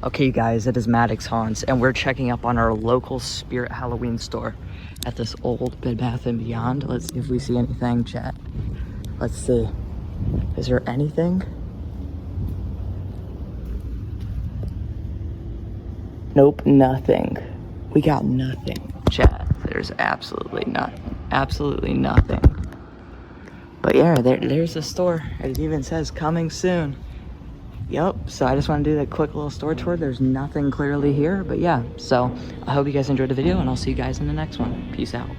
Okay, you guys, it is Maddox Hans, and we're checking up on our local Spirit Halloween store at this old Bed Bath & Beyond. Let's see if we see anything, chat. Let's see. Is there anything? Nope, nothing. We got nothing, chat. There's absolutely nothing. Absolutely nothing. But yeah, there's the store. It even says coming soon. Yep, so I just want to do that quick little store tour. There's nothing clearly here, but yeah. So I hope you guys enjoyed the video, and I'll see you guys in the next one. Peace out.